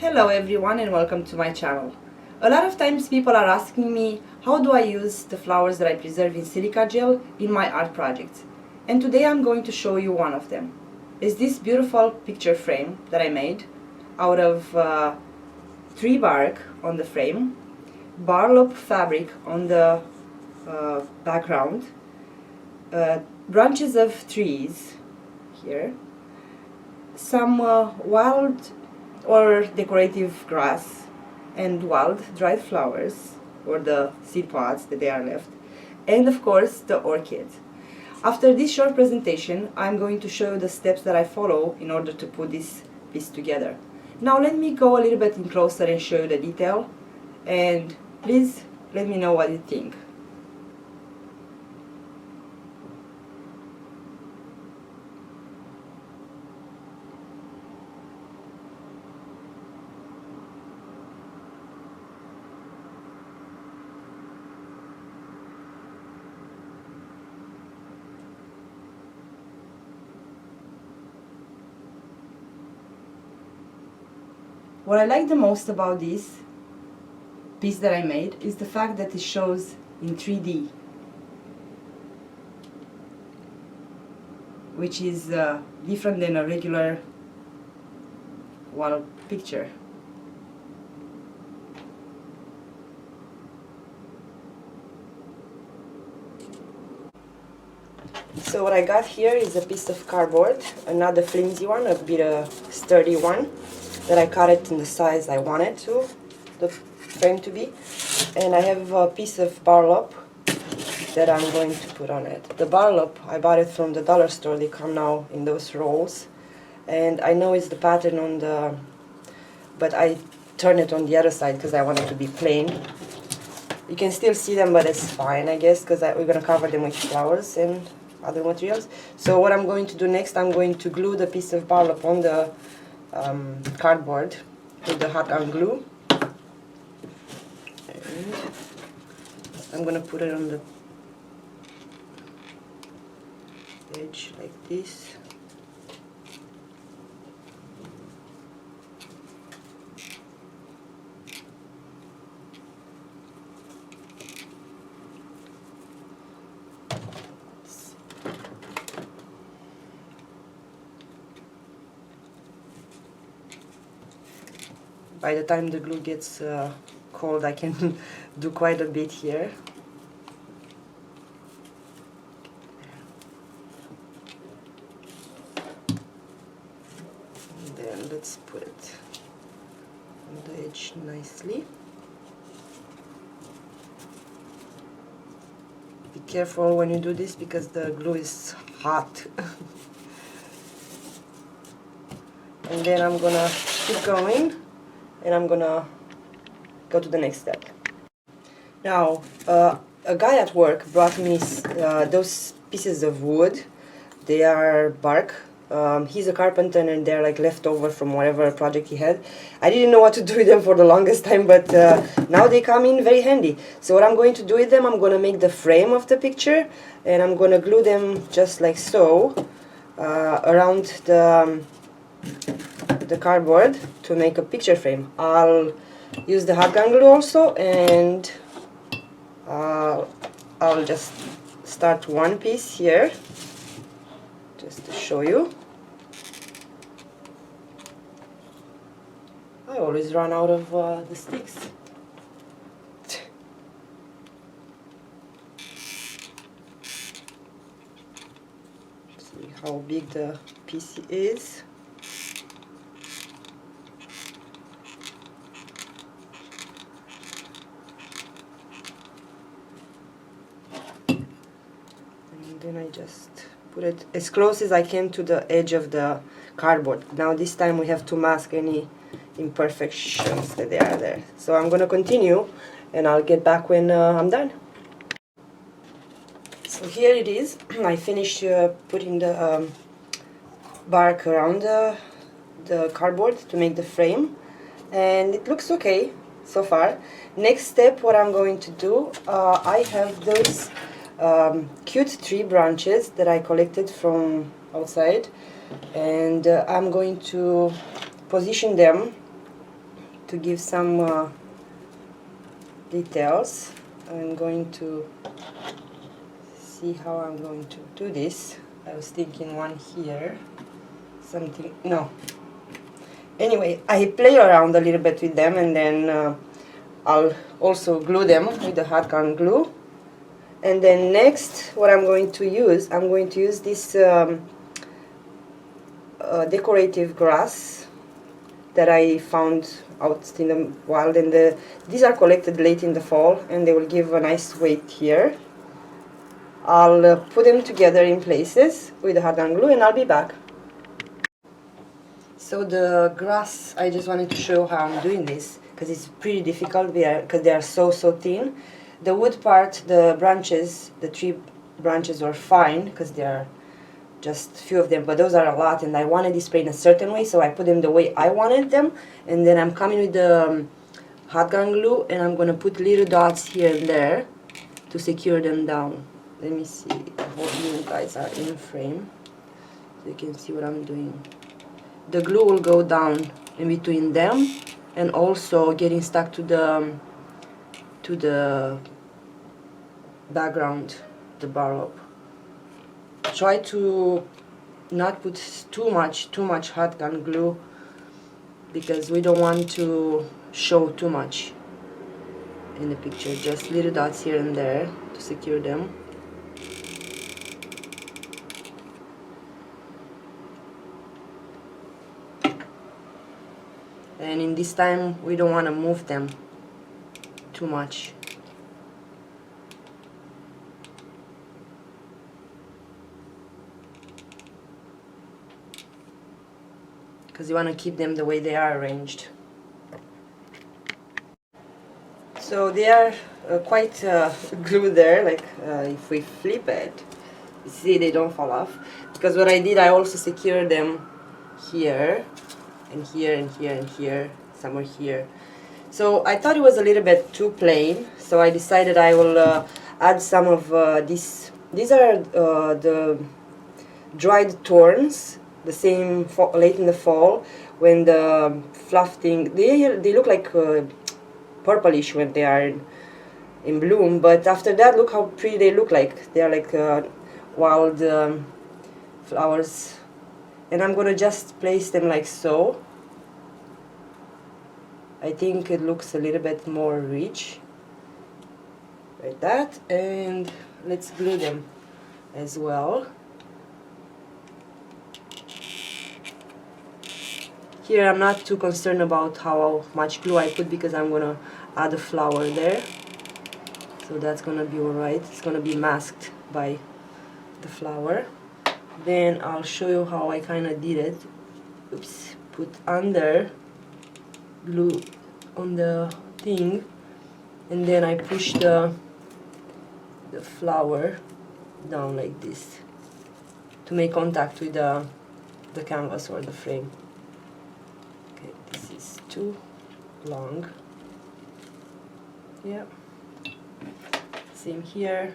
Hello everyone and welcome to my channel. A lot of times people are asking me how do I use the flowers that I preserve in silica gel in my art projects. And today I'm going to show you one of them. It's this beautiful picture frame that I made out of tree bark on the frame, burlap fabric on the background, branches of trees here, some wild or decorative grass and wild dried flowers, or the seed pods that they are left, and of course the orchid. After this short presentation, I'm going to show you the steps that I follow in order to put this piece together. Now let me go a little bit in closer and show you the detail, and please let me know what you think. What I like the most about this piece that I made is the fact that it shows in 3D, which is different than a regular wall picture. So what I got here is a piece of cardboard, another flimsy one, a bit sturdy one, that I cut it in the size I wanted the frame to be. And I have a piece of burlap that I'm going to put on it. The burlap, I bought it from the dollar store. They come now in those rolls. And I know it's the pattern on the, but I turn it on the other side because I want it to be plain. You can still see them, but it's fine, I guess, because we're going to cover them with flowers and other materials. So what I'm going to do next, I'm going to glue the piece of burlap on the cardboard with the hot gun glue. And I'm going to put it on the edge like this. By the time the glue gets cold, I can do quite a bit here. And then let's put it on the edge nicely. Be careful when you do this because the glue is hot. And then I'm gonna keep going. And I'm gonna go to the next step. Now, a guy at work brought me those pieces of wood. They are bark. He's a carpenter and they're like leftover from whatever project he had. I didn't know what to do with them for the longest time, but now they come in very handy. So what I'm going to do with them, I'm going to make the frame of the picture, and I'm going to glue them just like so around the cardboard to make a picture frame. I'll use the hot gun glue also, and I'll just start one piece here just to show you. I always run out of the sticks. See how big the piece is. Then I just put it as close as I can to the edge of the cardboard. Now this time we have to mask any imperfections that they are there. So I'm going to continue and I'll get back when I'm done. So here it is. I finished putting the bark around the cardboard to make the frame, and it looks okay so far. Next step, what I'm going to do, I have those cute tree branches that I collected from outside, and I'm going to position them to give some details. I'm going to see how I'm going to do this. I was thinking one here, something, no. Anyway, I play around a little bit with them, and then I'll also glue them with the hot gun glue. And then next, what I'm going to use this decorative grass that I found out in the wild, and these are collected late in the fall, and they will give a nice weight here. I'll put them together in places with the hot gun glue, and I'll be back. So the grass, I just wanted to show how I'm doing this, because it's pretty difficult because they are so thin. The wood part, the branches, the tree branches were fine because they are just a few of them, but those are a lot, and I wanted this sprayed in a certain way, so I put them the way I wanted them. And then I'm coming with the hot gun glue, and I'm gonna put little dots here and there to secure them down. Let me see, I hope you guys are in frame so you can see what I'm doing. The glue will go down in between them, and also getting stuck to the background, the barrel. Try to not put too much hot gun glue, because we don't want to show too much in the picture. Just little dots here and there to secure them. And in this time we don't want to move them too much. Because you want to keep them the way they are arranged. So they are quite glued there, like if we flip it, you see they don't fall off. Because what I did, I also secured them here, and here, and here, and here, somewhere here. So I thought it was a little bit too plain, so I decided I will add some of these. These are the dried thorns, the same late in the fall when the fluff thing, they look like purplish when they are in bloom, but after that look how pretty they look like. They are like wild flowers. And I'm gonna just place them like so. I think it looks a little bit more rich, like that. And let's glue them as well. Here I'm not too concerned about how much glue I put, because I'm gonna add a flower there, so that's gonna be alright. It's gonna be masked by the flower. Then I'll show you how I kinda did it. Oops, put under glue on the thing, and then I push the flower down like this to make contact with the canvas or the frame. Okay, this is too long. Yeah, same here.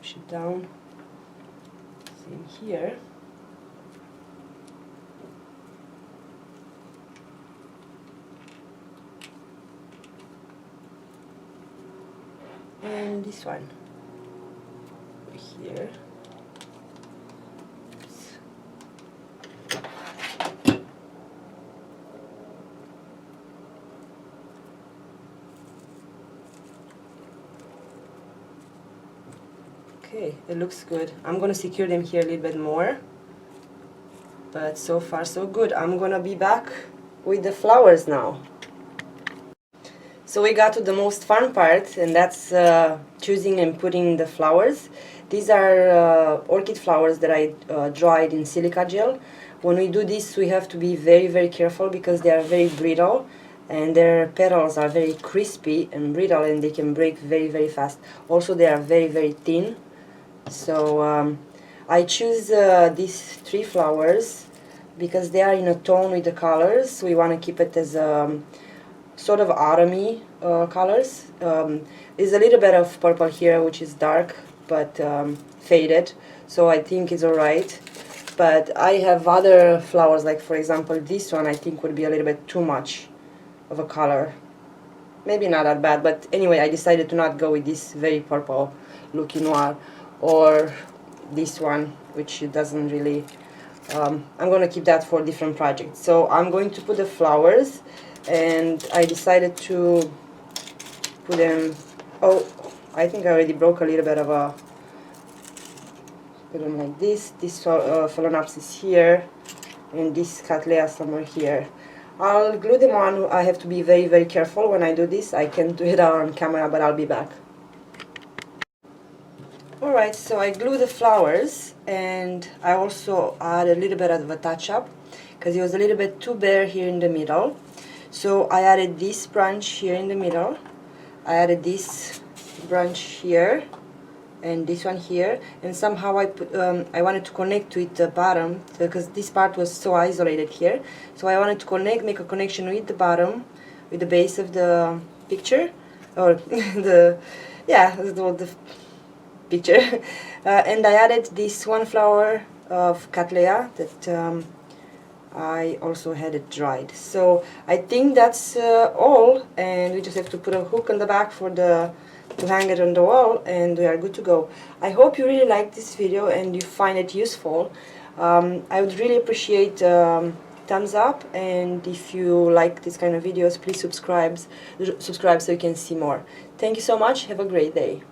Push it down. Same here. And this one over here. Okay, it looks good. I'm gonna secure them here a little bit more, but so far so good. I'm gonna be back with the flowers now. So we got to the most fun part, and that's choosing and putting the flowers. These are orchid flowers that I dried in silica gel. When we do this, we have to be very careful, because they are very brittle, and their petals are very crispy and brittle, and they can break very fast. Also, they are very thin. So I choose these three flowers because they are in a tone with the colors. We want to keep it as sort of autumny colors. There's a little bit of purple here, which is dark, but faded, so I think it's alright. But I have other flowers, like for example this one I think would be a little bit too much of a color. Maybe not that bad, but anyway, I decided to not go with this very purple looking noir, or this one, which doesn't really, I'm gonna keep that for different projects. So I'm going to put the flowers, and I decided to put them, oh, I think I already broke a little bit of a, put them like this Phalaenopsis here, and this Cattleya somewhere here. I'll glue them on. I have to be very, very careful when I do this. I can't do it on camera, but I'll be back. Alright, so I glue the flowers, and I also add a little bit of a touch-up because it was a little bit too bare here in the middle. So I added this branch here in the middle. I added this branch here and this one here, and somehow I wanted to connect to it the bottom, because this part was so isolated here, so I wanted to make a connection with the bottom, with the base of the picture, or the picture. And I added this one flower of Cattleya that I also had it dried. So I think that's all, and we just have to put a hook on the back for to hang it on the wall, and we are good to go. I hope you really like this video and you find it useful. I would really appreciate thumbs up, and if you like this kind of videos, please subscribe so you can see more. Thank you so much. Have a great day.